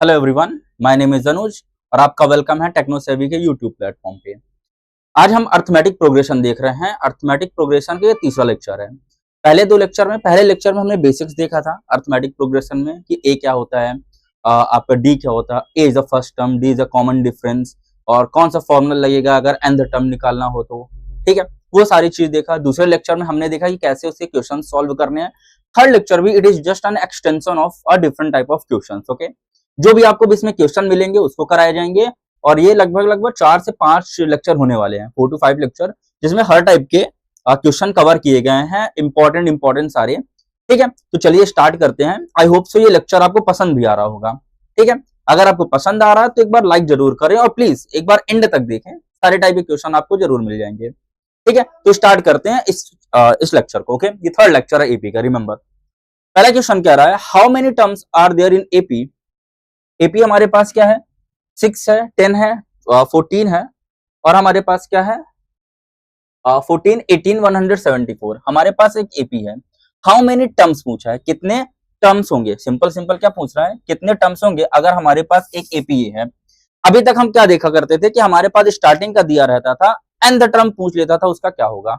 Hello everyone, my name is Anuj और आपका welcome है टेक्नो सेवी के यूट्यूब प्लेटफॉर्म पे। आज हम अर्थमेटिक प्रोग्रेशन देख रहे हैं। अर्थमेटिक प्रोग्रेशन का ये तीसरा लेक्चर है। पहले लेक्चर में हमने बेसिक्स देखा था अर्थमेटिक प्रोग्रेशन में कि ए क्या होता है, आपका डी क्या होता है, A is a first term, D is a common difference और कौन सा फॉर्मूला लगेगा अगर nth टर्म निकालना हो तो। ठीक है, वो सारी चीज देखा। दूसरे लेक्चर में हमने देखा कि कैसे उसके क्वेश्चन सॉल्व करने हैं। थर्ड लेक्चर भी it is just an extension of a different type of question. Okay, जो भी आपको इसमें क्वेश्चन मिलेंगे उसको कराए जाएंगे और ये लगभग 4 से 5 लेक्चर होने वाले हैं, 4 to 5 लेक्चर, जिसमें हर टाइप के क्वेश्चन कवर किए गए हैं, इंपॉर्टेंट सारे। ठीक है, तो चलिए स्टार्ट करते हैं। आई होप सो ये लेक्चर आपको पसंद भी आ रहा होगा। ठीक है, अगर आपको पसंद आ रहा है तो एक बार लाइक जरूर करें और प्लीज एक बार एंड तक देखें, सारे टाइप के क्वेश्चन आपको जरूर मिल जाएंगे। ठीक है, तो स्टार्ट करते हैं इस लेक्चर को। ओके, ये थर्ड लेक्चर है एपी का। रिमेंबर, पहला क्वेश्चन कह रहा है how many terms are there in AP. AP हमारे पास क्या है, 6 है, 10 है, 14 है और हमारे पास क्या है, 14, 18, 174। हमारे पास एक एपी है। हाउ मेनी टर्म्स पूछा है, कितने टर्म्स होंगे। सिंपल क्या पूछ रहा है, कितने टर्म्स होंगे अगर हमारे पास एक एपी है। अभी तक हम क्या देखा करते थे कि हमारे पास स्टार्टिंग का दिया रहता था, nth टर्म पूछ लेता था उसका क्या होगा।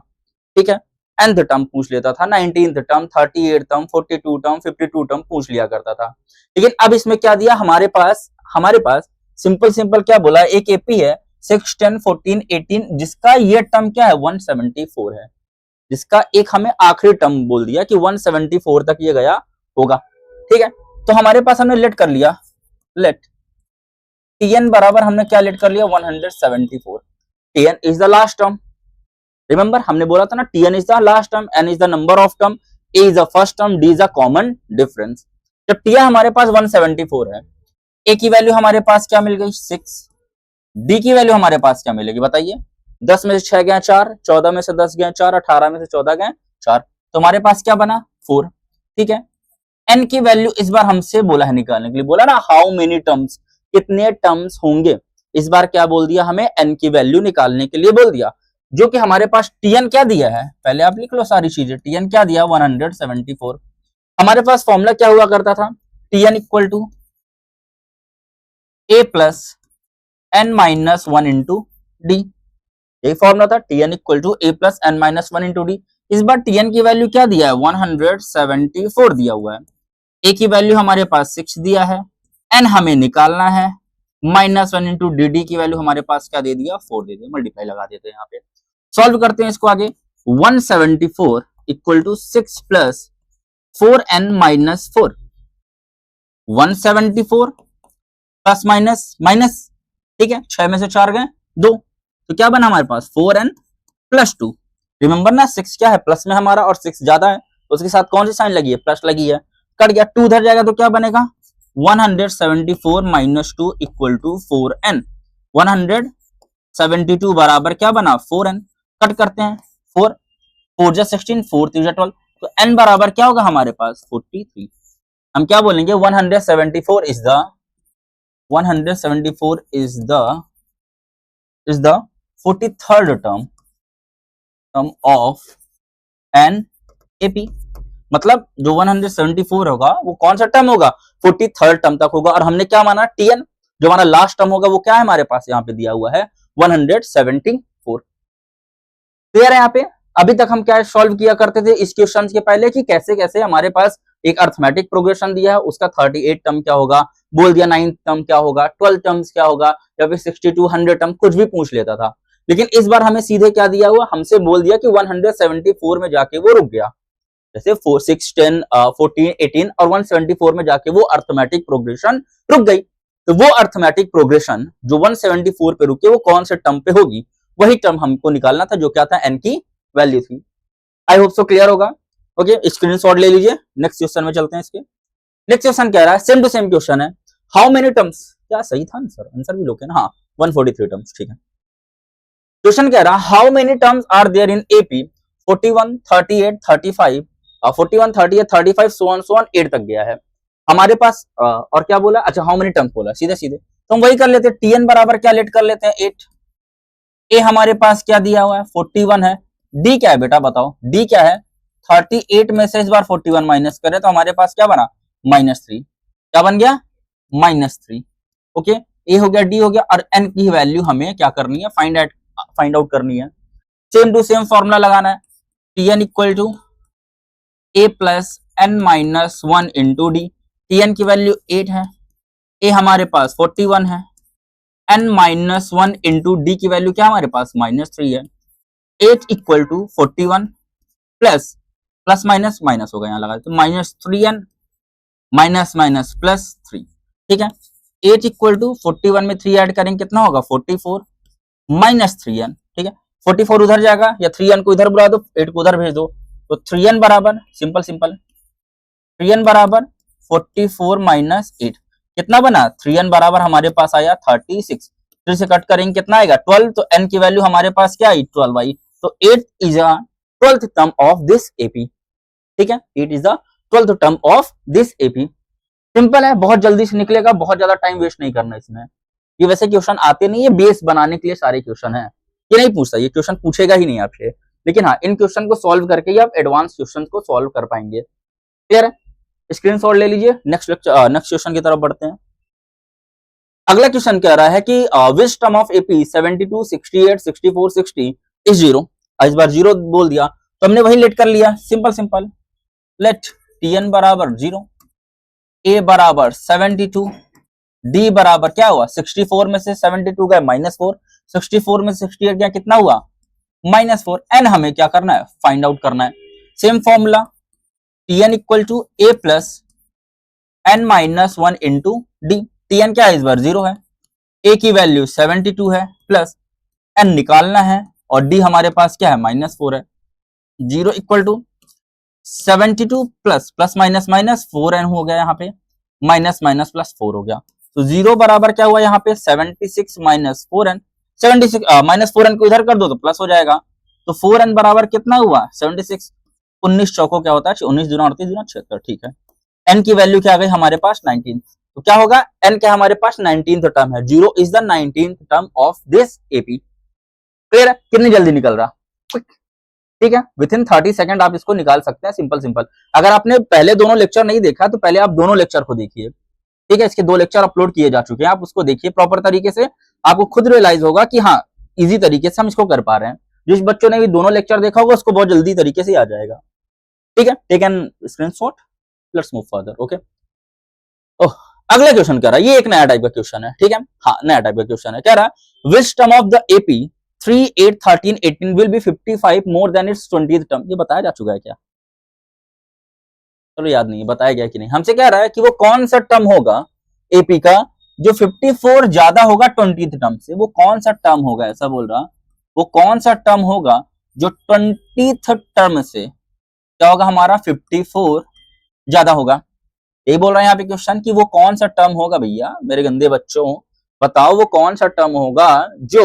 ठीक है, nth टर्म पूछ लेता था, 19th term, 38 term, 42 term, 52 term पूछ लिया करता था। लेकिन अब इसमें क्या दिया हमारे पास सिंपल क्या बोला, एक एपी है 6, 10, 14, 18 जिसका ये टर्म क्या है 174 है, जिसका एक हमें आखिरी टर्म बोल दिया कि 174 तक ये गया होगा। ठीक है, तो हमारे पास हमने लेट कर लिया, लेट tn बराबर हमने क्या लेट कर लिया 174। tn is the last term. Remember हमने बोला था ना, tn is the last term, n is the number of term, a is the first term, d is the common difference. जब tn हमारे पास 174 है, a की वैल्यू हमारे पास क्या मिल गई 6, d की वैल्यू हमारे पास क्या मिलेगी बताइए। 10 में से 6 गए 4, 14 में से 10 गए 4, 18 में से 14 गए 4, तो हमारे पास क्या बना 4। ठीक है, n की वैल्यू इस बार हमसे बोला है निकालने के लिए, बोला ना हाउ मेनी टर्म्स, कितने टर्म्स होंगे। इस बार क्या बोल दिया, हमें n की वैल्यू निकालने के लिए बोल दिया, जो कि हमारे पास tn क्या दिया है, पहले आप लिख लो सारी चीजें। tn क्या दिया 174। हमारे पास फॉर्मूला क्या हुआ करता था, tn equal to a plus n minus 1 into D. यही फॉर्मूला था, tn equal to a plus n minus 1 into D. इस बार tn की वैल्यू क्या दिया है 174 दिया हुआ है, a की वैल्यू हमारे पास 6 दिया है, n हमें निकालना है, माइनस 1 इंटू डी की वैल्यू हमारे पास क्या दे दिया 4 दे दिया। मल्टीप्लाई लगा देते हैं यहाँ पे, सॉल्व करते हैं इसको आगे। 174 equal to 6 plus 4n minus 4, 174 plus minus minus. ठीक है, 6 में से 4 गए 2, तो क्या बना हमारे पास 4n प्लस 2। रिमेंबर ना 6 क्या है प्लस में हमारा और 6 ज्यादा है, तो उसके साथ कौन सी साइन लगी है, प्लस लगी है, कट गया 2 उधर जाएगा तो क्या बनेगा 174 माइनस 2 इक्वल टू 4n। 172 बराबर क्या बना 4n। कट करते हैं, 4 4 जा 16, 4 3 जा 12, तो n बराबर क्या होगा हमारे पास 43। हम क्या बोलेंगे 174 is the 174 is the 43rd term of an AP। मतलब जो 174 होगा वो कौन सा टर्म होगा 43rd टर्म तक होगा। और हमने क्या माना tn, जो हमारा लास्ट टर्म होगा वो क्या है हमारे पास यहाँ पे दिया हुआ है 174। क्लियर है यहाँ पे। अभी तक हम क्या सॉल्व किया करते थे इस क्वेश्चन के पहले कि कैसे कैसे हमारे पास एक अर्थमेटिक प्रोग्रेशन दिया है, उसका 38 टर्म क्या होगा बोल दिया, 9 टर्म क्या होगा, 12 टर्म्स क्या होगा, या फिर 62 100 टर्म कुछ भी पूछ लेता था। लेकिन इस बार हमें सीधे क्या दिया हुआ, हमसे बोल दिया कि 174 में जाके वो रुक गया। जैसे 4 6 10 14 18 और 174 में जाके वो अर्थमेटिक प्रोग्रेशन रुक गई। तो वो अर्थमेटिक प्रोग्रेशन जो 174 पे रुके वो कौन से टर्म पे होगी, वही टर्म हमको निकालना था, जो क्या था n की वैल्यू थी। आई होप सो क्लियर होगा। ओके, स्क्रीनशॉट ले लीजिए। नेक्स्ट क्वेश्चन में चलते हैं। इसके नेक्स्ट क्वेश्चन कह रहा है सेम टू सेम क्वेश्चन है, हाउ मेनी टर्म्स, क्या सही था आंसर, आंसर भी लोग है ना, हाँ 143 टर्म्स। ठीक है, क्वेश्चन कह रहा है how many terms are there in AP 41 38 35 41 38 35 so on 8 तक गया है हमारे पास। और क्या बोला, अच्छा हाउ मेनी टर्म्स बोला, सीधे सीधे तो हम वही कर लेते हैं, tn बराबर क्या लेट कर लेते हैं 8। ए हमारे पास क्या दिया हुआ है 41 है, डी क्या है बेटा बताओ, डी क्या है 38 में से इस बार 41 माइनस करें तो हमारे पास क्या बना -3, क्या बन गया -3। ओके, ए हो गया, डी हो गया, और एन की वैल्यू हमें क्या करनी है, फाइंड आउट करनी है। सेम टू सेम फॉर्मूला लगाना है, T N equal to A plus N minus 1 into D. T N की वैल्यू 8 है, ए हमारे पास 41 है, एन माइनस 1 इंटू डी की वैल्यू क्या हमारे पास -3 है। 8 equal to 41 plus plus minus minus होगा, यहाँ लगा तो -3n माइनस माइनस प्लस 3। ठीक है, 8 इक्वल टू 41 में 3 ऐड करेंगे कितना होगा 44 माइनस 3n। ठीक है, 44 उधर जाएगा, या 3n को इधर बुला दो, 8 को उधर भेज दो, तो 3n बराबर सिंपल 3n बराबर 44 माइनस 8 कितना बना, 3n बराबर हमारे पास आया 36। 3 से कट करेंगे कितना आएगा 12, तो n की वैल्यू हमारे पास क्या आई 12 आई, तो 8 is a 12th term of this AP. ठीक है, 8 is the 12th term of this AP. Simple है, बहुत जल्दी से निकलेगा, बहुत ज्यादा टाइम वेस्ट नहीं करना इसमें। ये वैसे क्वेश्चन आते नहीं है, बेस बनाने के लिए सारे क्वेश्चन है, ये नहीं पूछता, ये क्वेश्चन पूछेगा ही नहीं आपसे, लेकिन हाँ इन क्वेश्चन को सॉल्व करके ही आप एडवांस क्वेश्चन को सॉल्व कर पाएंगे। क्लियर है, स्क्रीनशॉट ले लीजिए। नेक्स्ट क्वेश्चन की तरफ बढ़ते हैं। अगला क्वेश्चन कह रहा है कि which term of AP 72, 68, 64, 60 is zero. इस बार जीरो बोल दिया तो हमने वही लेट कर लिया, सिंपल लेट टी एन बराबर 0, ए बराबर 72, डी बराबर क्या हुआ 64 में से 72 गए -4, 64 में 68 गया कितना हुआ -4। एन हमें क्या करना है, फाइंड आउट करना है। Same formula, T N equal to A plus N minus 1 into D. T N क्या है इस बार 0 है, ए की वैल्यू 72 है, प्लस एन निकालना है, और डी हमारे पास क्या है -4 है। 0 equal to 72 plus plus minus minus 4n हो गया, यहाँ पे माइनस माइनस प्लस 4 हो गया, तो 0 बराबर क्या हुआ यहाँ पे 76 माइनस 4n। 76 माइनस 4n को इधर कर दो तो प्लस हो जाएगा, तो 4n बराबर कितना हुआ 76। 19 चौको क्या होता है 19 दूना 38 दूना 76। ठीक है, n की वैल्यू क्या आ गई हमारे पास 19, तो क्या होगा n क्या हमारे पास 19th टर्म है, 0 is the 19th term of this AP. Clear है, कितनी जल्दी निकल रहा, ठीक है, विद इन 30 सेकंड आप इसको निकाल सकते हैं, सिंपल। अगर आपने पहले दोनों लेक्चर नहीं देखा तो पहले आप दोनों लेक्चर को देखिए। ठीक है, इसके 2 लेक्चर अपलोड किए जा चुके हैं, आप उसको देखिए प्रॉपर तरीके से, आपको खुद रियलाइज होगा कि हाँ इजी तरीके से हम इसको कर पा रहे हैं। जिस बच्चों ने भी दोनों लेक्चर देखा होगा उसको बहुत जल्दी तरीके से आ जाएगा। ठीक है, take an screenshot, let's move further. Okay, oh अगला क्वेश्चन कह रहा है, ये एक नया टाइप का क्वेश्चन है। ठीक है, हाँ नया टाइप का क्वेश्चन है, कह रहा है which term of the AP 3, 8, 13, 18 will be 55 more than its 20th term। ये बताया जा चुका है क्या, चलो याद नहीं है बताया गया कि नहीं। हमसे कह रहा है कि वो कौन सा टर्म होगा एपी का जो 54 ज्यादा होगा 20th टर्म से, वो कौन सा टर्म होगा, ऐसा बोल रहा, वो कौन सा टर्म होगा जो 20th टर्म से क्या होगा हमारा 54 ज्यादा होगा। यही बोल रहा है यहाँ पे क्वेश्चन कि वो कौन सा टर्म होगा, भैया मेरे गंदे बच्चों बताओ वो कौन सा टर्म होगा जो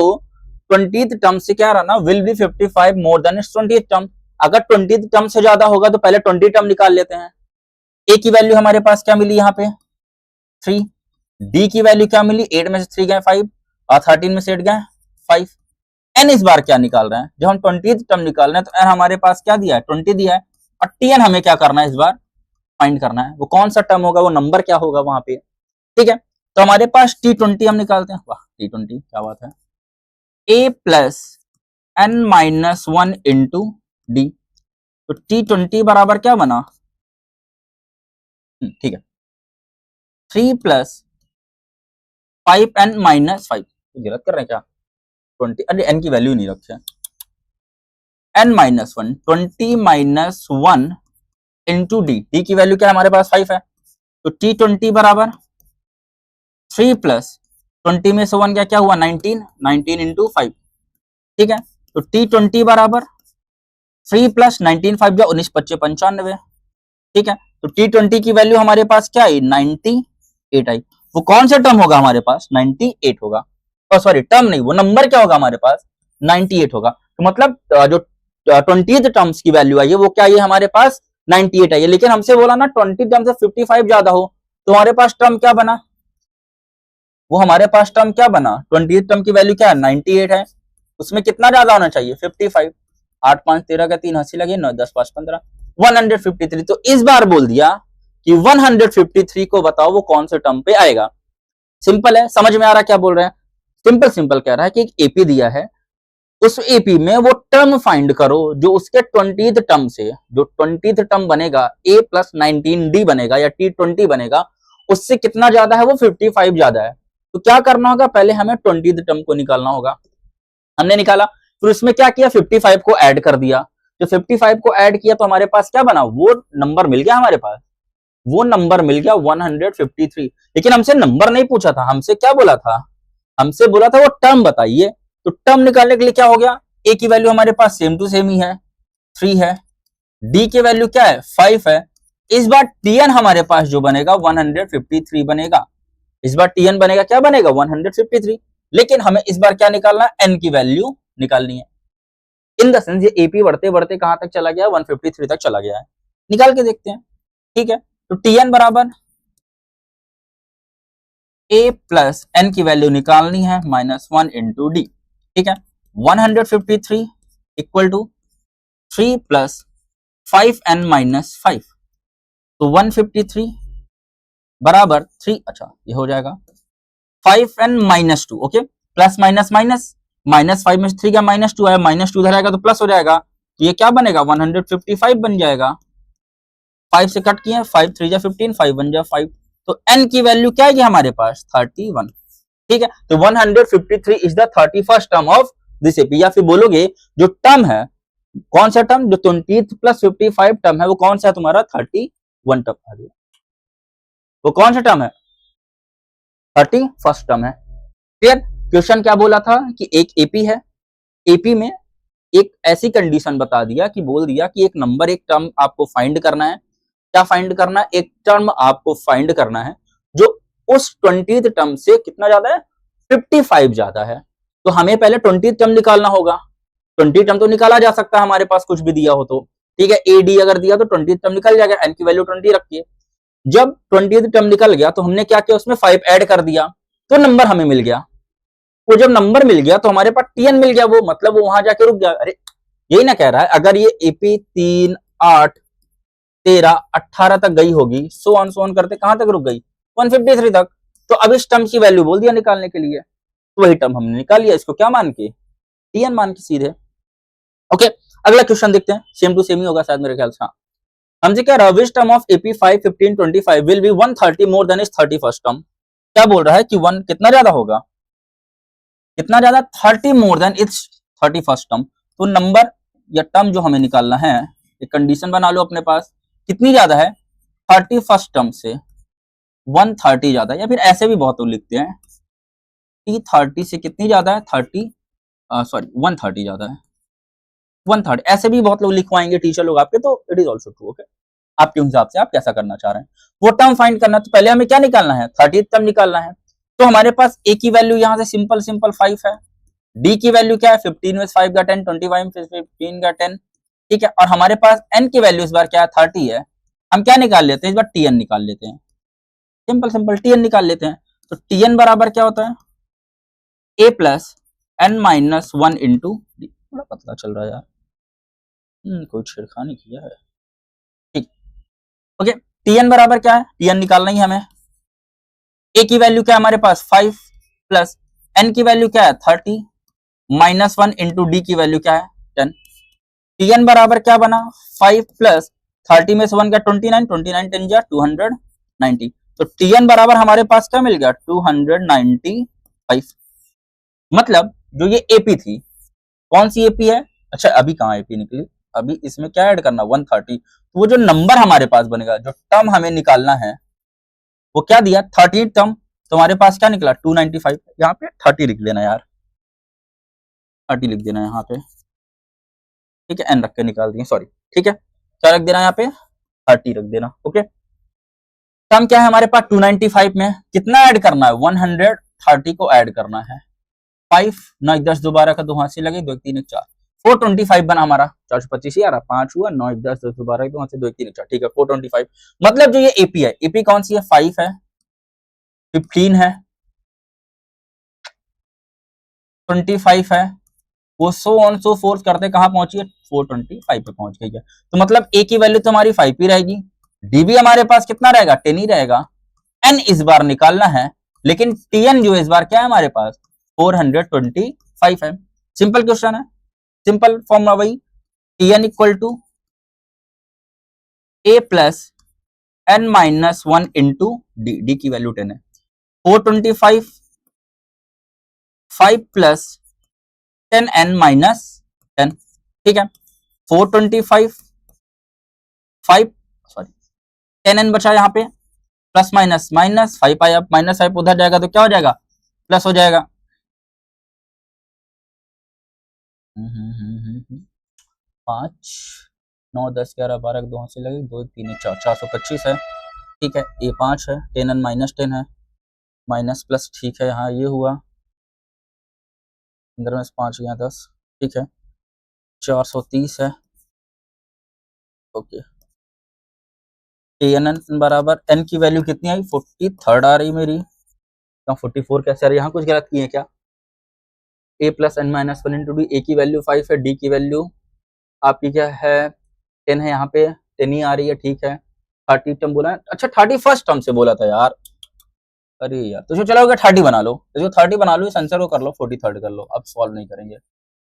20th टर्म से क्या रहा ना will be 55 more than it's 20th term. अगर 20th टर्म से ज्यादा होगा तो पहले 20 टर्म निकाल लेते हैं। ए की वैल्यू हमारे पास क्या मिली यहाँ पे 3, डी की वैल्यू क्या मिली 8 में से 3 गए 5, और 13 में से 8 गए 5। एन इस बार क्या निकाल रहे हैं, जब हम 20th टर्म निकाल रहे हैं तो एन हमारे पास क्या दिया है 20 दिया है, और टी एन हमें क्या करना है इस बार फाइंड करना है, वो कौन सा टर्म होगा, वो नंबर क्या होगा वहां पे। ठीक है, तो हमारे पास T20 हम निकालते हैं, वाह T20 क्या बात है, a plus N minus 1 into D, तो T20 बराबर क्या बना, ठीक है 3 प्लस 5n माइनस 5, गलत कर रहे हैं क्या 20, अरे n की वैल्यू नहीं रखे, n minus 1 20 minus 1 into D, D की वैल्यू क्या हमारे पास 5 है, तो T20 बराबर 3 प्लस 20 में से 1 क्या हुआ 19, 19 इंटू 5। ठीक है, तो T20 बराबर 3 प्लस 19 5 गया 19 25 95। ठीक है, तो T20 की वैल्यू हमारे पास क्या आई 98 आई, वो कौन सा टर्म होगा हमारे पास 98 होगा, और सॉरी टर्म नहीं वो नंबर क्या होगा हमारे पास 98 होगा। तो मतलब जो 20th टर्म्स की वैल्यू आई है वो क्या आई हमारे पास 98 आई है, लेकिन हमसे बोला ना 20 टर्म से 55 ज्यादा हो, तो हमारे पास टर्म क्या बना, वो हमारे पास टर्म क्या बना 20th टर्म की वैल्यू क्या है 98 है, उसमें कितना ज्यादा होना चाहिए 55। 8 5 13 का 3 हंसी लगे 9 10 5 15 153। तो इस बार बोल दिया कि 153 को बताओ वो कौन से टर्म पे आएगा। सिंपल है, समझ में आ रहा है क्या बोल रहे हैं? सिंपल सिंपल कह रहा है कि एक एपी दिया है, उस एपी में वो टर्म फाइंड करो जो उसके 20th टर्म से, जो 20th टर्म बनेगा a प्लस 19d बनेगा या t20 बनेगा, उससे कितना ज्यादा है, वो 55 ज्यादा है। तो क्या करना होगा, पहले हमें 20th टर्म को निकालना होगा। हमने निकाला, फिर उसमें क्या किया, 55 को ऐड कर दिया। जो 55 को ऐड किया तो हमारे पास क्या बना, वो नंबर मिल गया हमारे पास, वो नंबर मिल गया 153। लेकिन हमसे नंबर नहीं पूछा था, हमसे क्या बोला था, हमसे बोला था वो टर्म बताइए। तो टर्म निकालने के लिए क्या हो गया, ए की वैल्यू हमारे पास सेम टू सेम ही है, 3 है, डी की वैल्यू क्या है, 5 है। इस बार टीएन हमारे पास जो बनेगा 153 बनेगा, इस बार टीएन बनेगा, क्या बनेगा, 153। लेकिन हमें इस बार क्या निकालना है, एन की वैल्यू निकालनी है। इन द सेंस ये एपी बढ़ते बढ़ते कहां तक चला गया, 153 तक चला गया है। निकाल के देखते हैं, ठीक है। तो टीएन बराबर ए प्लस एन की वैल्यू निकालनी है -1 इंटू डी, ठीक है। 153 equal to 3 plus 5n minus 5, तो 153 बराबर 3, अच्छा ये हो जाएगा 5n minus 2, okay. Plus minus minus, -5 में 3 का -2 आया, -2 इधर आएगा तो प्लस हो जाएगा, तो ये क्या बनेगा, 155 बन जाएगा। 5 से कट किए, 5 3 जा 15, 5 1 जा 5, तो n की वैल्यू क्या है हमारे पास, 31, ठीक है। तो 153 is the 31st term of this AP, या फिर बोलोगे जो टर्म है, कौन सा टर्म, जो 20th प्लस 55 टर्म है, वो कौन सा है तुम्हारा, 31 टर्म आ गया। वो कौन सा टर्म है, 31st टर्म है। फिर क्वेश्चन क्या बोला था कि एक एपी है, एपी में एक ऐसी कंडीशन बता दिया कि बोल दिया कि एक नंबर, एक टर्म आपको फाइंड करना है। क्या फाइंड करना है, एक टर्म आपको फाइंड करना है जो उस 20th टर्म से कितना ज्यादा है, 55 ज्यादा है। तो हमें पहले 20th टर्म निकालना होगा। 20 टर्म तो निकाला जा सकता है, हमारे पास कुछ भी दिया हो तो, ठीक है। एडी अगर दिया तो 20th टर्म निकल जाएगा, एन की वैल्यू 20 रखिए। जब 20th टर्म निकल गया तो हमने क्या किया, उसमें 5 ऐड कर दिया, तो नंबर हमें मिल गया। वो जब नंबर मिल गया तो हमारे पास टीएन मिल गया, वो मतलब वो वहां जाके रुक गया। अरे यही ना कह रहा है, अगर ये एपी 3 8 13 18 तक गई होगी, सो ऑन करते कहां तक रुक गई, 153 तक। तो अब इस टर्म की वैल्यू बोल दिया निकालने के लिए, तो वही टर्म हमने निकाल लिया, इसको क्या मान के, टीएन मान के सीधे। ओके, अगला क्वेश्चन देखते हैं, सेम टू सेम ही होगा शायद मेरे ख्याल से। हमसे क्या रहा, which term of AP 5 15 25 will be 130 more than is 31st term. क्या बोल रहा है कि 1 कितना ज्यादा होगा, कितना ज्यादा, 30 more than it's 31st term. तो नंबर या टर्म जो हमें निकालना है, एक कंडीशन बना लो अपने पास, कितनी ज्यादा है, 31st टर्म से 130 ज्यादा, या फिर ऐसे भी बहुत लोग लिखते हैं कि 30 से कितनी ज्यादा है, 130 ज्यादा है, 130, ऐसे भी बहुत लोग लिखवाएंगे टीचर लोग आपके, तो it is also true, okay. आपके हिसाब से आप कैसा करना चाह रहे हैं, वो टर्म फाइंड करना है। तो पहले हमें क्या निकालना है, 30th टर्म निकालना है। तो हमारे पास ए की वैल्यू यहाँ से सिंपल सिंपल 5 है, डी की वैल्यू क्या है, 15 में 5 का 10, 25 में 15 का 10, ठीक है। और हमारे पास एन की वैल्यू इस बार क्या है, 30 है। हम क्या निकाल लेते हैं, इस बार टीएन निकाल लेते हैं, सिंपल सिंपल टीएन निकाल लेते हैं। तो टीएन बराबर क्या होता है, A plus N minus 1 into D. थोड़ा पतला चल रहा है यार, कोई छेड़खानी किया है, ठीक, ओके। टीएन बराबर क्या है, टीएन निकालना ही हमें। ए की वैल्यू क्या है हमारे पास, 5 प्लस एन की वैल्यू क्या है, 30 -1 इंटू डी की वैल्यू क्या है, 10। टीएन बराबर क्या बना, 5 प्लस 30 में से 1 का 29, 29 10 जा 290। तो टीएन बराबर हमारे पास क्या मिल गया, 295। मतलब जो ये एपी थी, कौन सी एपी है, अच्छा अभी कहाँ एपी निकली, अभी इसमें क्या ऐड करना, 130। तो वो जो नंबर हमारे पास बनेगा, जो टर्म हमें निकालना है, वो क्या दिया, 30 टर्म। तो हमारे पास क्या निकला, 295। यहाँ पे 30 लिख देना यार, 30 लिख देना यहाँ पे, ठीक है। एन रख के निकाल दिए, सॉरी, ठीक है। क्या रख देना यहाँ पे, 30 रख देना, ओके। टर्म क्या है हमारे पास, 295 में कितना ऐड करना है, 130 को ऐड करना है। 5 9 10 दोबारा का 2 हाथ से लगे, 2 1 3 1 4, 425 बना हमारा, 425 ही आ रहा, 5 हुआ, 9 1 10 10 दोबारा 2 हाथ से 2 1 3 1 4, ठीक है, 425। मतलब जो ये एपी है, एपी कौन सी है, 5 है, 15 है, 25 है, वो सो ऑन सो फोर्स करते कहां पहुंची है, 425 पे पहुंच गई है। तो मतलब ए की वैल्यू तो हमारी 5 ही रहेगी, डी भी हमारे पास कितना रहेगा, 10 ही रहेगा। एन इस बार निकालना है, लेकिन Tn जो इस बार क्या है हमारे पास 425 है। सिंपल क्वेश्चन है, सिंपल फॉर्मूला वही Tn equal to a plus n minus 1 into D, D की वैल्यू 10 है। 425 5 प्लस 10n माइनस 10, ठीक है। 425 5 सॉरी 10n बचा यहाँ पे, प्लस माइनस माइनस 5 आया, माइनस 5 उधर जाएगा तो क्या हो जाएगा, प्लस हो जाएगा। 5 9 10 11 12 2 से लगे 2 3 4 425 है, ठीक है। ये 5 है, 10n माइनस 10 है, माइनस प्लस, ठीक है। यहाँ ये हुआ, अंदर में 5 गया 10, ठीक है। 430 है, ओके। एन बराबर n की वैल्यू कितनी आई, 43 आ रही मेरी, 44 कैसे आ रही, यहाँ कुछ गलत किए क्या। a plus N minus 1 into D, A की वैल्यू 5 है, डी की वैल्यू आपकी क्या है 10 है, यहाँ पे 10 ही आ रही है, ठीक है। 30 टर्म बोला है, अच्छा 31st टर्म से बोला था यार, अरे यार। तो जो चला होगा 30 बना लो, तो जो 30 बना लो इस आंसर को कर लो 43rd कर लो, अब सॉल्व नहीं करेंगे,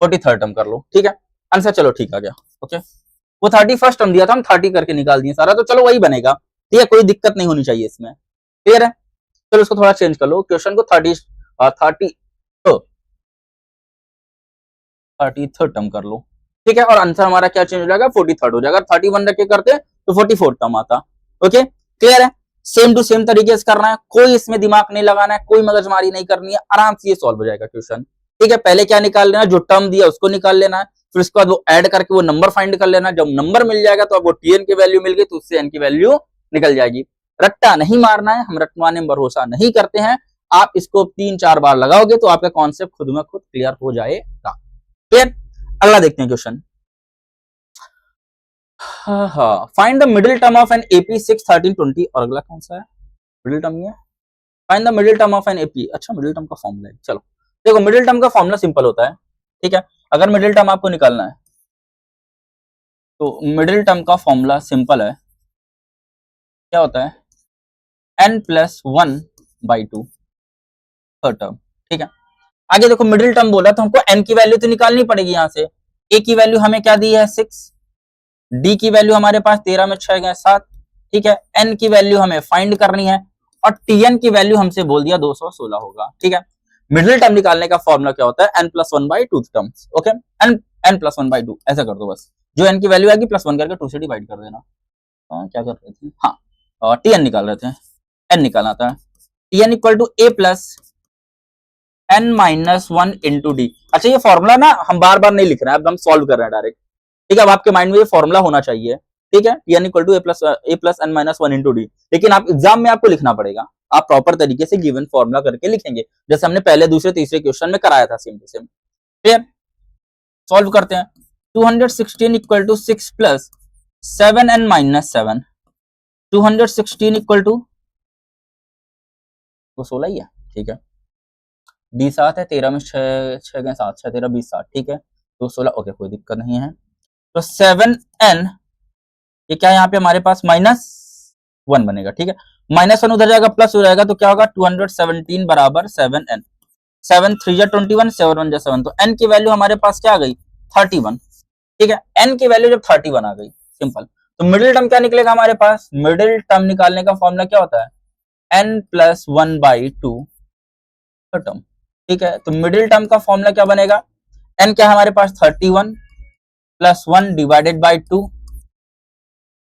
43rd टर्म कर लो, ठीक है। आंसर चलो ठीक आ गया, ओके। वो 31st टर्म दिया था, हम 30 करके निकाल दिए सारा, तो चलो वही बनेगा, ठीक है, कोई दिक्कत नहीं होनी चाहिए इसमें, क्लियर है। चलो इसको थोड़ा चेंज कर लो, क्वेश्चन को 33rd टर्म कर लो, ठीक है। और आंसर हमारा क्या चेंज हो जाएगा, 43rd हो जाएगा। 31 रख के करते तो 44 टर्म आता, ओके, क्लियर है। सेम टू सेम तरीके से करना है, कोई इसमें दिमाग नहीं लगाना है, कोई मगजमारी नहीं करनी है, आराम से ये सॉल्व हो जाएगा क्वेश्चन, ठीक है। पहले क्या निकाल लेना, जो टर्म दिया उसको निकाल लेना है, फिर उसके बाद वो ऐड करके वो नंबर फाइंड कर लेना। जब नंबर मिल जाएगा तो आपको Tn की वैल्यू मिल गई, तो उससे n की वैल्यू निकल जाएगी। रट्टा नहीं मारना है, हम रटवाने में भरोसा नहीं करते हैं। आप इसको 3-4 बार लगाओगे तो आपका कॉन्सेप्ट खुद में खुद क्लियर हो जाएगा, क्लियर। अगला देखते हैं question, find the middle term of an AP 6 13 20। और अगला कौन सा है, मिडिल टर्म ही है, find the middle term of an AP. अच्छा मिडिल टर्म का फॉर्मूला है, चलो देखो मिडिल टर्म का फॉर्मूला सिंपल होता है, ठीक है। अगर मिडिल टर्म आपको निकालना है तो मिडिल टर्म का फॉर्मूला सिंपल है, क्या होता है, n प्लस 1/2 टर्म, ठीक है। आगे देखो मिडिल टर्म बोला तो हमको n की वैल्यू तो निकालनी पड़ेगी, यहां से a की वैल्यू हमें क्या दी है 6, d की वैल्यू हमारे पास 13 में 6 गए 7, ठीक है। n की वैल्यू हमें फाइंड करनी है और tn की वैल्यू हमसे बोल दिया 216 होगा, ठीक है। मिडिल टर्म निकालने का फॉर्मूला क्या होता है, n plus 1/2 terms, okay. n plus 1/2 ऐसा कर दो बस, जो n की वैल्यू आएगी प्लस 1 करके 2 से डिवाइड कर देना। क्या कर रहे थे, हाँ, और tn निकाल रहे थे, n निकालना था, tn equal to a plus n minus 1 into D. अच्छा ये फॉर्मूला ना हम बार बार नहीं लिख रहे हैं, अब हम सॉल्व कर रहे हैं डायरेक्ट, ठीक है। अब आपके माइंड में ये फॉर्मूला होना चाहिए, ठीक है। tn equal to a plus n minus 1 into D, लेकिन आप एग्जाम में आपको लिखना पड़ेगा, आप प्रॉपर तरीके से गिवन फॉर्मूला करके लिखेंगे, जैसे हमने पहले दूसरे तीसरे क्वेश्चन में कराया था, same to same, clear. Solve करते हैं, 216 equal to 6 plus 7n minus 7, 216 equal to 16 ही है, ठीक है। डी 7 है, 13 में 6 गए 7, 6 13 20 7, ठीक है। तो 16, ओके कोई दिक्कत नहीं है। तो 7n ये क्या है यहाँ पे हमारे पास -1 बनेगा, ठीक है। -1 उधर जाएगा प्लस हो जाएगा, तो क्या होगा 217 बराबर 7n, 7 3 जा 21, 7 1 जा 7, तो n की वैल्यू हमारे पास क्या आ गई 31, ठीक है। n की वैल्यू जब 31 आ गई, सिंपल। तो मिडिल टर्म क्या निकलेगा हमारे पास, मिडिल टर्म निकालने का फॉर्मूला क्या होता है, n प्लस 1/2 टर्म, ठीक है। तो मिडिल टर्म का फॉर्मूला क्या बनेगा, n क्या है हमारे पास 31 प्लस 1 डिवाइडेड बाई 2,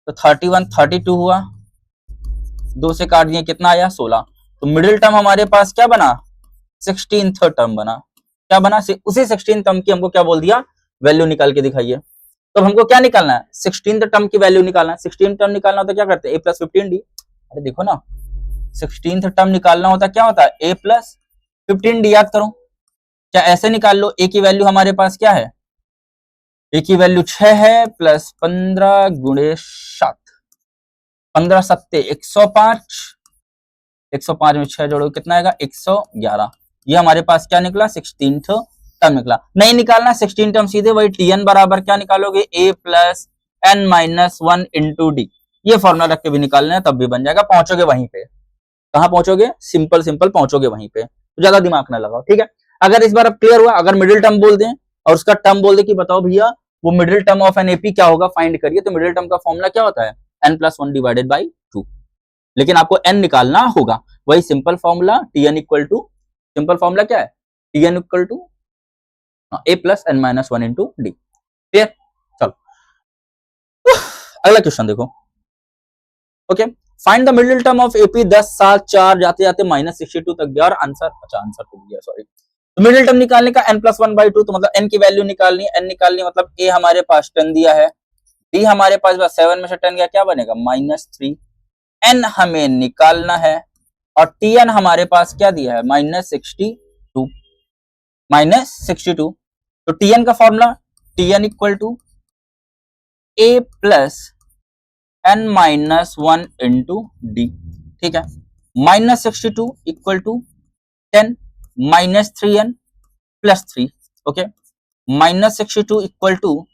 तो 31 32 हुआ, 2 से काट दिए कितना आया 16। तो मिडिल टर्म हमारे पास क्या बना 16th टर्म बना, क्या बना उसी 16th टर्म की हमको क्या बोल दिया वैल्यू निकाल के दिखाइए। तो हमको क्या निकालना है 16th टर्म की वैल्यू निकालना है, 16th टर्म निकालना होता है क्या करते हैं a प्लस 15d। अरे देखो ना 16th टर्म निकालना होता क्या होता है a प्लस 15d, याद करो। क्या ऐसे निकाल लो, a की वैल्यू हमारे पास क्या है, a की वैल्यू 6 है प्लस 15 गुणे 7, 15 सत्ते 105, 105 में 6 जोड़ो कितना आएगा 111। ये हमारे पास क्या निकला 16th टर्म निकला। नहीं निकालना 16 टर्म, सीधे वही tn बराबर क्या निकालोगे a plus n minus 1 into D, ये फॉर्मूला रख के भी निकालना है तब भी बन जाएगा, पहुंचोगे वहीं पे, कहां पहुंचोगे, सिंपल सिंपल पहुंचोगे वहीं पे, तो ज्यादा दिमाग ना लगाओ, ठीक है। अगर इस बार अब क्लियर हुआ, अगर मिडिल टर्म बोल दें और उसका टर्म बोल दे कि बताओ भैया वो middle term of an AP क्या होगा, फाइंड करिए, तो मिडिल टर्म का फॉर्मूला क्या होता है, n+1 डिवाइडेड बाई 2। लेकिन आपको n निकालना होगा, वही simple formula tn equal to, simple formula क्या है, tn equal to a plus n minus 1 into D. Clear, चलो अगला क्वेश्चन देखो। Okay, find the middle term of AP 10 7 4 जाते जाते -62 तक गया और आंसर, अच्छा आंसर तो गया सॉरी। तो मिडिल टर्म निकालने का n+1/2, तो मतलब n की वैल्यू निकालनी है, n निकालनी मतलब a हमारे पास 10 दिया है, b हमारे पास 7 में से 10 गया, क्या बनेगा -3, n हमें निकालना है और tn हमारे पास क्या दिया है -62, तो tn का formula tn equal to a plus n minus 1 into D, ठीक है। -62 equal to 10 -3n plus 3, okay. -62 equal to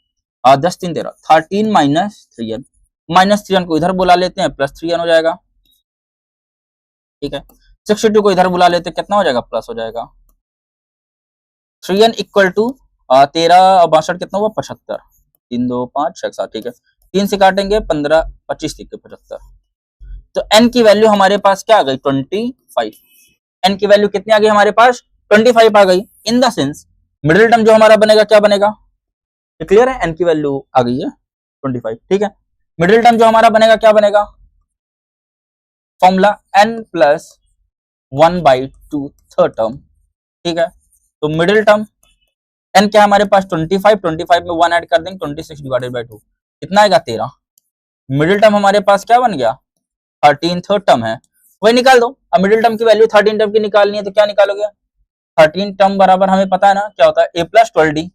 10 3 13 13 -3n, -3n को इधर बुला लेते हैं, +3n हो जाएगा, ठीक है। 62 को इधर बुला लेते हैं, कितना हो जाएगा, प्लस हो जाएगा 3n इक्वल टू 13 और 62 कितना हुआ 75, 3 2 5 6 7, ठीक है। 3 से काटेंगे 15 25 3 75, तो n की वैल्यू हमारे पास क्या आ गई 25, n की वैल्यू कितनी आ गई हमारे पास 25 आ गई। In the sense middle term जो हमारा बनेगा क्या बनेगा, क्लियर है, n की वैल्यू आ गई है 25, ठीक है। मिडिल टर्म जो हमारा बनेगा क्या बनेगा, फॉर्मूला n+1/2 थर्ड टर्म, ठीक है। तो मिडिल टर्म n क्या हमारे पास 25 में 1 ऐड कर देंगे 26 डिवाइडेड बाई 2, कितना आएगा 13। मिडिल टर्म हमारे पास क्या बन गया 13, थर्ड टर्म है, वही निकाल दो। अब मिडिल टर्म की वैल्यू 13 टर्म की निकालनी है, तो क्या निकालोगे, 13 टर्म बराबर हमें पता है ना क्या होता है, a प्लस 12d,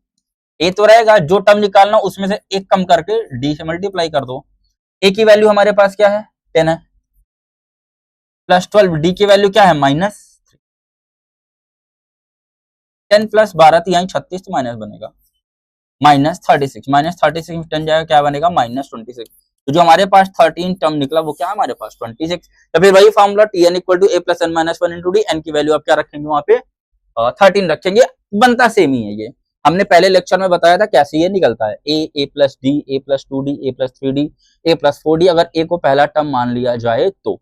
a तो रहेगा, जो टर्म निकालना उसमें से एक कम करके d से मल्टीप्लाई कर दो। a की वैल्यू हमारे पास क्या है 10 है, प्लस 12, d की वैल्यू क्या है -10 प्लस 12 तो यहाँ 36, तो माइनस बनेगा -36, -36 में 10 जाएगा, क्या बनेगा -26। तो जो हमारे पास 13 टर्म निकला वो क्या है हमारे पास 26। तो फिर वही formula tn equal to a plus n minus 1 into D, N की वैल्यू आप क्या रखेंगे वहां पे 13 रखेंगे, बनता सेम ही है ये, हमने पहले लेक्चर में बताया था कैसे ये निकलता है, a plus D, a plus 2d, a plus 3d, a plus 4d, अगर a को पहला टर्म मान लिया जाए तो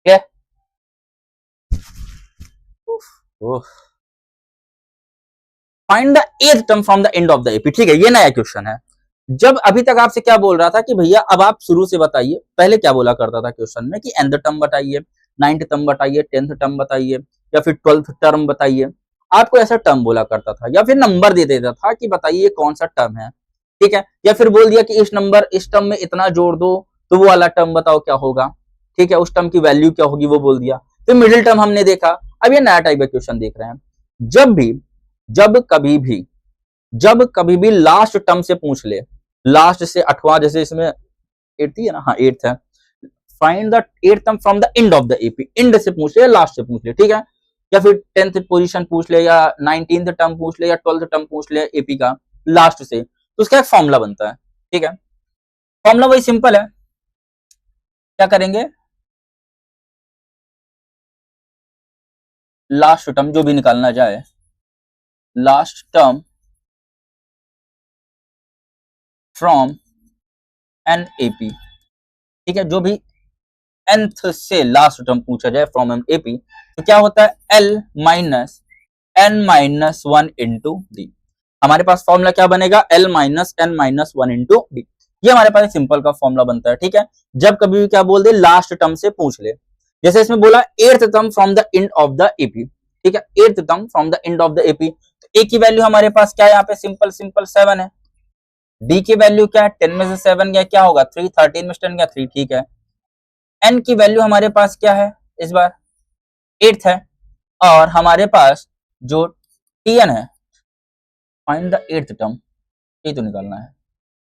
क्या, find the th term from the end of the AP, ठीक है, ये नया क्वेश्चन है। जब अभी तक आपसे क्या बोल रहा था कि भैया अब आप शुरू से बताइए, पहले क्या बोला करता था क्वेश्चन में कि nth टर्म बताइए, 9th टर्म बताइए, 10th टर्म बताइए, या फिर 12th टर्म बताइए, आपको ऐसा टर्म बोला करता था, या फिर नंबर दे देता था कि बताइए कौन सा टर्म है, ठीक है, या फिर बोल दिया कि इस टर्म में इतना जोड़ दो तो वो वाला टर्म बताओ क्या होगा, ठीक है, उस टर्म की वैल्यू क्या होगी वो बोल दिया। फिर मिडिल टर्म हमने देखा, अब ये नया टाइप का क्वेश्चन देख रहे हैं, जब कभी भी लास्ट टर्म से पूछ ले, लास्ट से 8वां, जैसे इसमें 8th है ना, हाँ 8th है, find the 8th term from the end of the AP, and से पूछ ले या लास्ट से पूछ ले, ठीक है, या फिर 10th पोजीशन पूछ ले या 19th टर्म पूछ ले या 12th टर्म पूछ ले एपी का लास्ट से, तो उसका एक फॉर्मूला बनता है, ठीक है। फॉर्मूला वही सिंपल है, क्या करेंगे, लास्ट टर्म जो भी निकालना जाए, last term from an AP, ठीक है, जो भी nth से लास्ट टर्म पूछा जाए फ्रॉम एन एपी, तो क्या होता है l minus n minus 1 into D, हमारे पास फॉर्मूला क्या बनेगा l minus n minus 1 into D, ये हमारे पास एक सिंपल का फॉर्मूला बनता है, ठीक है। जब कभी भी क्या बोल दे लास्ट टर्म से पूछ ले, जैसे इसमें बोला 8th term from the end of the AP, ठीक है, 8th term from the end of the AP, तो a की वैल्यू हमारे पास क्या है यहाँ पे सिंपल 7 है, d की वैल्यू क्या है 10 में से 7 गया क्या होगा 3, 13 में से 10 गया 3, ठीक है। n की वैल्यू हमारे पास क्या है इस बार 8th है, और हमारे पास जो tn है, फाइंड द 8th टर्म, ये तो निकालना है।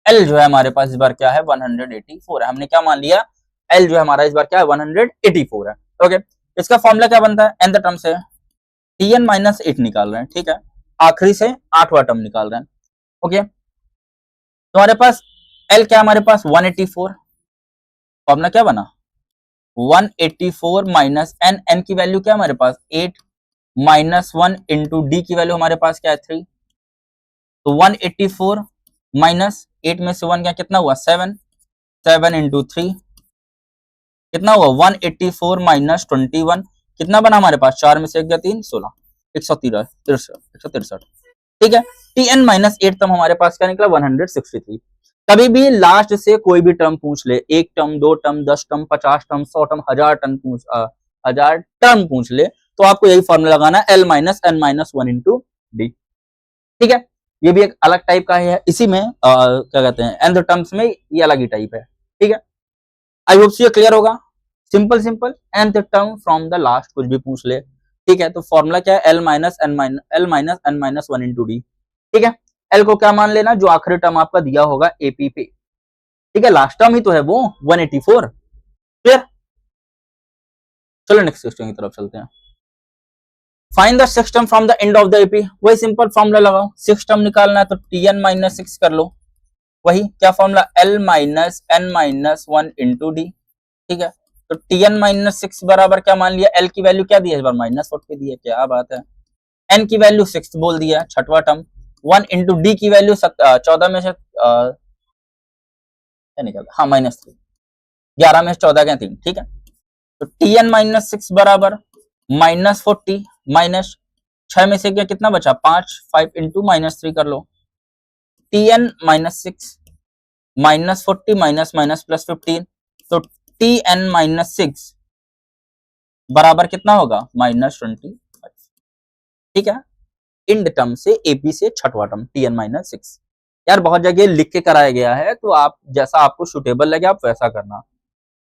l जो है हमारे पास इस बार क्या है 184 है, हमने क्या मान लिया l जो है हमारा इस बार क्या है 184 है, ओके। इसका फॉर्मूला क्या बनता है nth टर्म से tn माइनस 8 निकाल रहे हैं, ठीक है, आखिरी से 8वां टर्म निकाल रहे हैं, ओके। तो हमारे पास l क्या हमारे पास 184, फॉर्मूला क्या बना 184 माइनस एन, एन की वैल्यू क्या है हमारे पास 8 माइनस 1 इंटू डी की वैल्यू हमारे पास क्या है 3, तो 184 माइनस 8 में से 1 क्या कितना हुआ 7, 7 इंटू 3 कितना हुआ 184 माइनस 21 कितना बना हमारे पास 4 में से 1 गया 3 16 163 ठीक है। tn माइनस 8 टर्म हमारे पास क्या निकला 163। कभी भी लास्ट से कोई भी टर्म पूछ ले, एक टर्म, दो term, 10 term, 50 term, 100 term, 1000 term पूछ ले, तो आपको यही फॉर्मूला लगाना है L minus N minus 1 into D. ठीक है, ये भी एक अलग टाइप का है, इसी में क्या कहते हैं nth टर्म्स में ये अलग ही टाइप है। ठीक है, आई होप ये क्लियर होगा। Simple simple nth term from the last कुछ भी पूछ ले। ठीक है, तो फॉर्मूला क्या है L minus N minus 1 into D. ठीक है, एल को क्या मान लेना जो आखिरी टर्म आपका दिया होगा एपी पे। ठीक है, लास्ट टर्म ही तो है वो 184। क्लियर, चलो नेक्स्ट क्वेश्चन की तरफ चलते हैं। Find the six term from the end of the AP. वही सिंपल फॉर्मूला लगाओ, सिक्स टर्म निकालना है तो tn माइनस 6 कर लो। वही क्या formula L minus N minus 1 into D. ठीक है, तो tn माइनस 6 बराबर क्या मान लिया, एल की वैल्यू क्या दी है इस बार -40 दी है, क्या बात है। एन की वैल्यू 6 बोल दिया है, छठवां टर्म। 1 इंटू डी की वैल्यू 14 में से क्या निकलता, हाँ -3, 11 में से 14 गए 3। ठीक है, तो tn माइनस 6 बराबर -40 माइनस 6 में से क्या कितना बचा 5, 5 इंटू -3 कर लो। tn minus 6 -40 minus minus plus 15, तो tn माइनस 6 बराबर कितना होगा -25। ठीक है, इंड टर्म से एपी से छठवां टर्म tn माइनस 6। यार बहुत जगह लिख के कराया गया है, तो आप जैसा आपको सुटेबल लगे आप वैसा करना।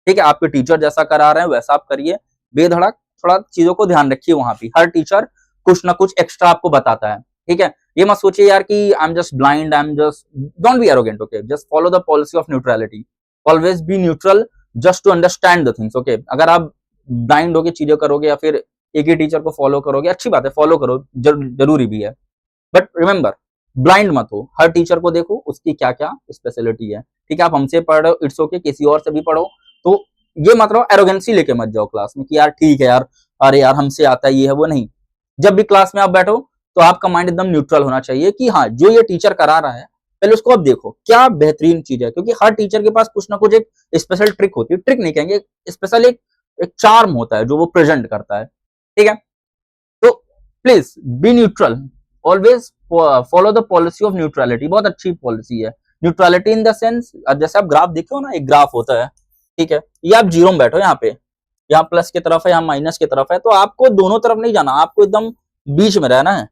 ठीक है, आपके टीचर जैसा करा रहे हैं वैसा आप करिए, बेधड़क थोड़ा चीजों को ध्यान रखिए। वहां पे हर टीचर कुछ ना कुछ एक्स्ट्रा आपको बताता है। ठीक है, ये मत सोचिए यार कि I am just blind, I am just, don't be arrogant. Okay, just follow the policy of neutrality, always be neutral just to understand the things. Okay, अगर आप ब्लाइंड होकर चीजें करोगे या फिर एक ही टीचर को फॉलो करोगे, अच्छी बात है, फॉलो करो, जरूरी भी है, बट रिमेंबर ब्लाइंड मत हो। हर टीचर को देखो उसकी क्या क्या स्पेशलिटी है। ठीक है, आप हमसे पढ़ रहे हो, इट्स ओके, किसी और से भी पढ़ो, तो ये मतलब एरोगेंसी लेके मत जाओ क्लास में कि यार ठीक है यार, अरे यार हमसे आता है ये है वो नहीं। जब भी क्लास में आप बैठो तो आपका माइंड एकदम न्यूट्रल होना चाहिए कि हाँ जो ये टीचर करा रहा है पहले उसको अब देखो क्या बेहतरीन चीज है, क्योंकि हर टीचर के पास कुछ ना कुछ एक स्पेशल ट्रिक होती है, ट्रिक नहीं कहेंगे, स्पेशल एक चार्म होता है जो वो प्रेजेंट करता है। ठीक है, तो please be neutral, always follow the policy of neutrality. बहुत अच्छी पॉलिसी है न्यूट्रलिटी इन द सेंस, जैसे आप ग्राफ देखे हो ना, एक ग्राफ होता है। ठीक है, ये आप जीरो में बैठो, यहाँ पे, यहाँ प्लस की तरफ है, यहाँ माइनस की तरफ है, तो आपको दोनों तरफ नहीं जाना, आपको एकदम बीच में रहना है।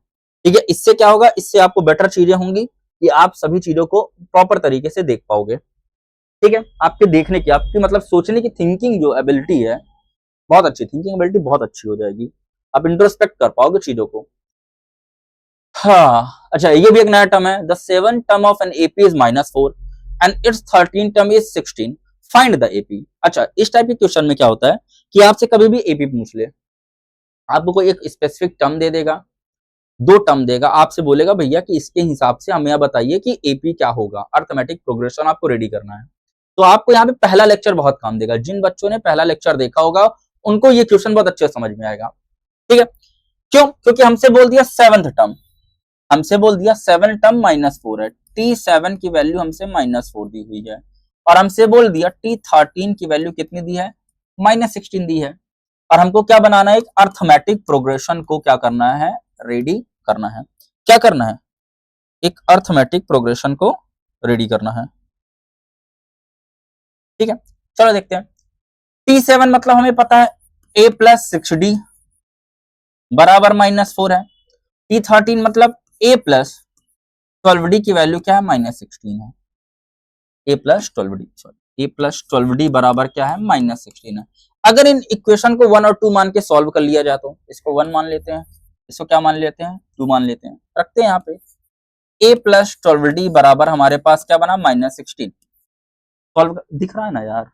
ठीक है, इससे क्या होगा, इससे आपको बेटर चीजें होंगी कि आप सभी चीजों को प्रॉपर तरीके से देख पाओगे। ठीक है, आपके देखने की, आपकी मतलब सोचने की थिंकिंग जो एबिलिटी है, बहुत अच्छी थिंकिंग एबिलिटी बहुत अच्छी हो जाएगी, आप इंट्रोस्पेक्ट कर पाओगे चीजों को। हाँ, अच्छा, ये भी एक नया टर्म है, the 7th term of an AP is -4 and it's 13th term is 16, find the AP. अच्छा, इस टाइप के क्वेश्चन में क्या होता है कि आपसे कभी भी एपी पूछ ले, आपको कोई एक स्पेसिफिक टर्म दे देगा, दो टर्म देगा, आपसे बोलेगा भैया कि इसके हिसाब से हमें बताइए कि एपी क्या होगा, अर्थमेटिक प्रोग्रेशन आपको रेडी करना है। तो आपको यहाँ पे पहला लेक्चर बहुत काम देगा, जिन बच्चों ने पहला लेक्चर देखा होगा उनको ये क्वेश्चन बहुत अच्छे समझ में आएगा। ठीक है, क्यों, क्योंकि हमसे बोल दिया 7th टर्म, हमसे बोल दिया 7 टर्म -4 है, t7 की वैल्यू हमसे -4 दी हुई है, और हमसे बोल दिया t13 की वैल्यू कितनी दी है -16 दी है, और हमको क्या बनाना है, एक अर्थमेटिक प्रोग्रेशन को क्या करना है, रेडी करना है। क्या करना है, एक अर्थमेटिक प्रोग्रेशन को रेडी करना है। ठीक है, चलो देखते हैं। t7 मतलब हमें पता है a प्लस 6d बराबर -4 है, t13 मतलब a प्लस 12d की वैल्यू क्या है -16 है, a plus 12d, sorry, a plus 12d बराबर क्या है -16 है। अगर इन इक्वेशन को 1 और 2 मान के सॉल्व कर लिया जाए तो इसको 1 मान लेते हैं, इसको क्या मान लेते हैं 2 मान लेते हैं, रखते हैं यहाँ पे a प्लस 12d बराबर हमारे पास क्या बना -16। सॉल्व दिख रहा है ना यार,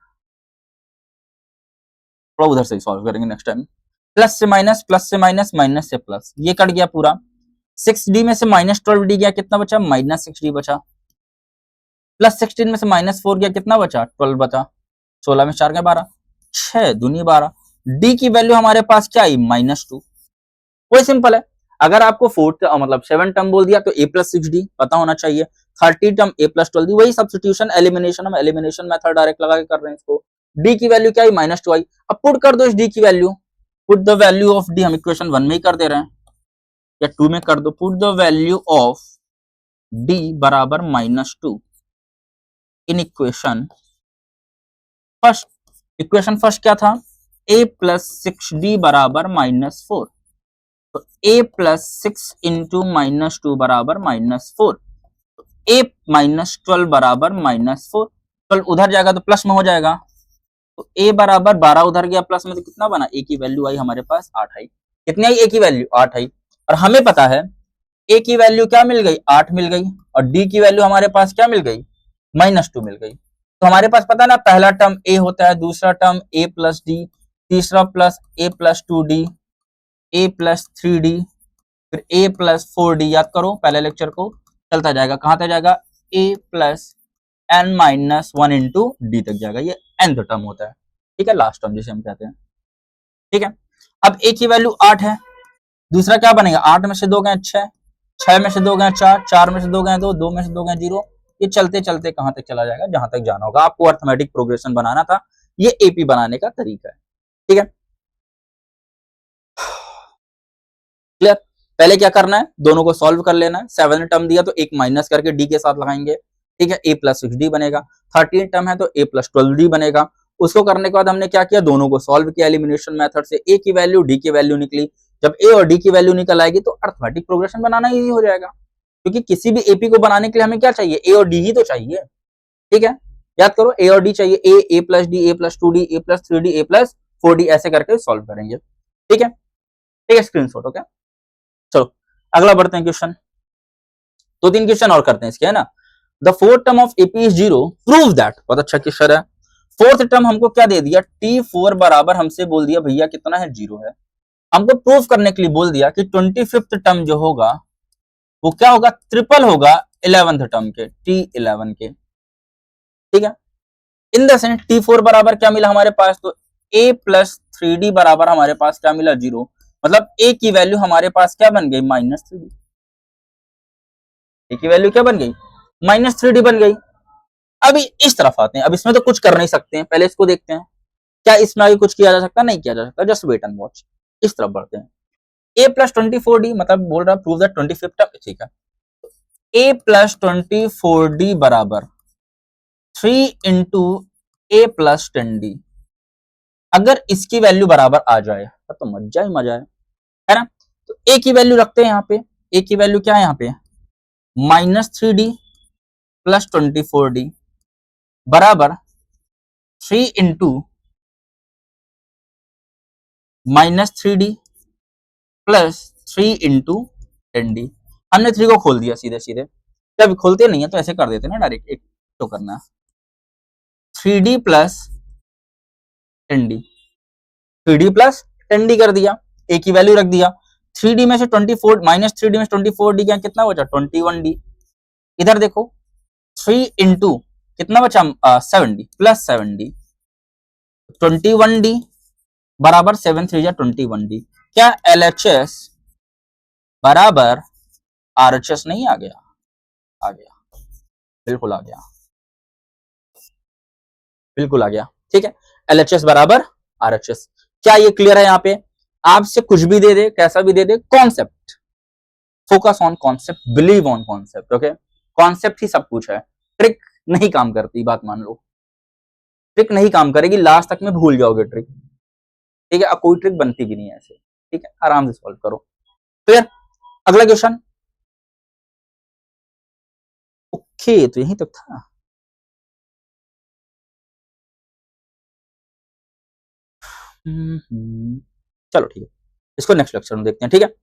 थोड़ा उधर से ही सॉल्व करेंगे नेक्स्ट टाइम। प्लस से माइनस, प्लस से माइनस, माइनस से प्लस, ये कट गया पूरा। 6d में से -12d गया, कितना बचा -6d बचा, प्लस 16 में से -4 गया, कितना बचा 12 बचा, 16 में 4 गया 12, 6 दूनी 12, डी की वैल्यू हमारे पास क्या आई -2। वही सिंपल है। अगर आपको फोर्थ मतलब 7 टर्म बोल दिया तो a प्लस 6d पता होना चाहिए, 30 टर्म a प्लस 12d, वही सब्स्टिट्यूशन एलिमिनेशन, हम एलिमिनेशन मेथड डायरेक्ट लगा के कर रहे हैं इसको। d की वैल्यू क्या आई -2 आई। अब पुट कर दो इस d की value, put the value of d, हम इक्वेशन 1 में ही कर दे रहे हैं या 2 में कर दो, put the value of d बराबर -2 in equation first. Equation first क्या था, a प्लस 6d बराबर -4, तो a प्लस 6 इंटू -2 बराबर -4, तो a -12 बराबर -4, 12 उधर जाएगा तो प्लस में हो जाएगा, तो a बराबर 12 उधर गया प्लस में, तो कितना बना, a की वैल्यू आई हमारे पास 8 आई। कितनी आई, a की वैल्यू 8 आई। और हमें पता है a की वैल्यू क्या मिल गई, 8 मिल गई, और d की वैल्यू हमारे पास क्या मिल गई, -2 मिल गई। तो हमारे पास पता ना पहला टर्म a होता है, दूसरा टर्म a प्लस d, तीसरा plus a plus 2d, a plus 3d, फिर a प्लस 4d, याद करो पहले लेक्चर को, चलता जाएगा, कहां तक जाएगा, a plus n minus 1 into D तक जाएगा, ये nth टर्म होता है, ठीक है, लास्ट टर्म जिसे हम कहते हैं, ठीक है। अब a की वैल्यू 8 है, दूसरा क्या बनेगा, 8 में से 2 गए 6, 6 में से 2 गए 4, 4 में से 2 गए 2, 2 में से 2 गए 0, ये चलते चलते कहां तक चला जाएगा, जहां तक जाना होगा। आपको अर्थमेटिक प्रोग्रेशन बनाना था, ये एपी बनाने का तरीका है, ठीक है, क्लियर। पहले क्या करना है, दोनों को सॉल्व कर लेना है। 7 टर्म दिया तो एक माइनस करके डी के साथ लगाएंगे, ठीक है, a प्लस 6d बनेगा। 13 टर्म है तो a प्लस 12d बनेगा। उसको करने के बाद हमने क्या किया, दोनों को सॉल्व किया एलिमिनेशन मेथड से, a की वैल्यू d की वैल्यू निकली। जब a और d की वैल्यू निकल आएगी तो अर्थमेटिक प्रोग्रेशन बनाना इजी हो जाएगा, क्योंकि किसी भी एपी को बनाने के लिए हमें क्या चाहिए, a और d ही तो चाहिए, ठीक है। याद करो a और d चाहिए, a plus d, a plus 2d, a plus 3d, a plus 4d, ऐसे करके सॉल्व करेंगे, ठीक है, ठीक है, स्क्रीनशॉट, ओके। चलो अगला बढ़ते हैं क्वेश्चन, 2-3 क्वेश्चन और करते हैं इसके, है ना। The fourth term of AP is 0, prove that, बहुत अच्छा क्वेश्चन है। फोर्थ टर्म हमको क्या दे दिया, t4 बराबर हमसे बोल दिया भैया कितना है, 0 है। हमको प्रूव करने के लिए बोल दिया कि 25th टर्म जो होगा वो क्या होगा, ट्रिपल होगा 11th टर्म के, t11 के, ठीक है। इन द सेंस t4 बराबर क्या मिला हमारे पास, तो a प्लस 3d बराबर हमारे पास क्या मिला, 0, मतलब a की वैल्यू हमारे पास क्या बन गई, -3d। a की वैल्यू क्या बन गई, -3d बन गई। अभी इस तरफ आते हैं, अब इसमें तो कुछ कर नहीं सकते हैं, पहले इसको देखते हैं, क्या इसमें आगे कुछ किया जा सकता है, नहीं किया जा सकता, जस्ट वेट एंड वॉच। इस तरफ बढ़ते हैं, a प्लस 24d मतलब बोल रहा है प्रूव दैट 25th टर्म, ठीक है, a प्लस 24d बराबर 3 इंटू a प्लस 10d। अगर इसकी वैल्यू बराबर आ जाए तो मजा ही मजा है ना। तो a की वैल्यू रखते हैं यहाँ पे, a की वैल्यू क्या है यहाँ पे, -3d प्लस 24d बराबर 3 into -3d plus 3 into 10d। हमने 3 को खोल दिया सीधे सीधे, जब खोलते नहीं है तो ऐसे कर देते ना डायरेक्ट, एक तो करना 3d plus 10d, 3d plus 10d कर दिया, a की वैल्यू रख दिया, 3d में से 24 -3d में से 24d क्या कितना बचा, 21d। इधर देखो 3 इंटू कितना बचा, 7d प्लस 7d, 21d बराबर 7 3 21d। क्या LHS बराबर RHS नहीं आ गया, आ गया, बिल्कुल आ गया, बिल्कुल आ गया, ठीक है। LHS बराबर RHS, क्या ये क्लियर है। यहाँ पे आपसे कुछ भी दे दे, कैसा भी दे दे, concept, focus on concept, believe on concept, okay. Concept ही सब कुछ है, ट्रिक नहीं काम करती, बात मान लो, ट्रिक नहीं काम करेगी, लास्ट तक में भूल जाओगे ट्रिक, ठीक है। अब कोई ट्रिक बनती भी नहीं है ऐसे, ठीक है, आराम से सॉल्व करो। क्लियर, अगला क्वेश्चन, ओके, तो यहीं तक था। चलो ठीक है, इसको नेक्स्ट लेक्चर में देखते हैं, ठीक है।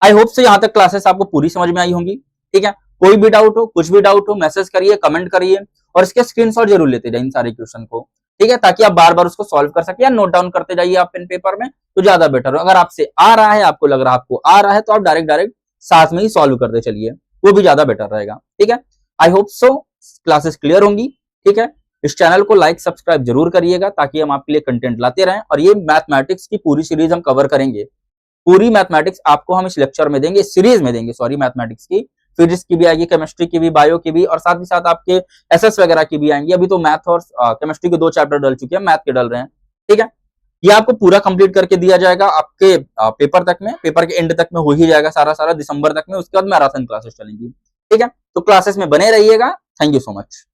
आई होप से यहाँ तक क्लासेस आपको पूरी समझ में आई होंगी, ठीक है। कोई भी डाउट हो, कुछ भी डाउट हो, मैसेज करिए, कमेंट करिए, और इसके स्क्रीनशॉट जरूर लेते जाइए इन सारे क्वेश्चन को, ठीक है, ताकि आप बार बार उसको सॉल्व कर सके, या नोट डाउन करते जाइए आप पेन पेपर में, तो ज्यादा बेटर हो। अगर आपसे आ रहा है, आपको लग रहा है आपको आ रहा है, तो आप डायरेक्ट साथ में ही सॉल्व करते चलिए, वो भी ज्यादा बेटर रहेगा, ठीक है। I hope so classes clear होंगी, ठीक है। इस चैनल को लाइक सब्सक्राइब जरूर करिएगा ताकि हम आपके लिए कंटेंट लाते रहें। और ये मैथमेटिक्स की पूरी सीरीज हम कवर करेंगे। पूरी मैथमेटिक्स आपको हम इस लेक्चर में देंगे, सीरीज में देंगे, सॉरी, मैथमेटिक्स की। फिजिक्स की भी आएगी, केमिस्ट्री की भी, बायो की भी, और साथ ही साथ आपके एसएस वगैरह की भी आएंगी। अभी तो मैथ और केमिस्ट्री के 2 चैप्टर डल चुके हैं, मैथ के डल रहे हैं। ठीक है, ये आपको पूरा कंप्लीट करके दिया जाएगा आपके पेपर तक में, पेपर के एंड तक में हो ही जाएगा सारा दिसंबर तक में। उसके बाद मैराथन क्लासेस चलेंगी। ठीक है, तो क्लासेस में बने रहिएगा। Thank you so much.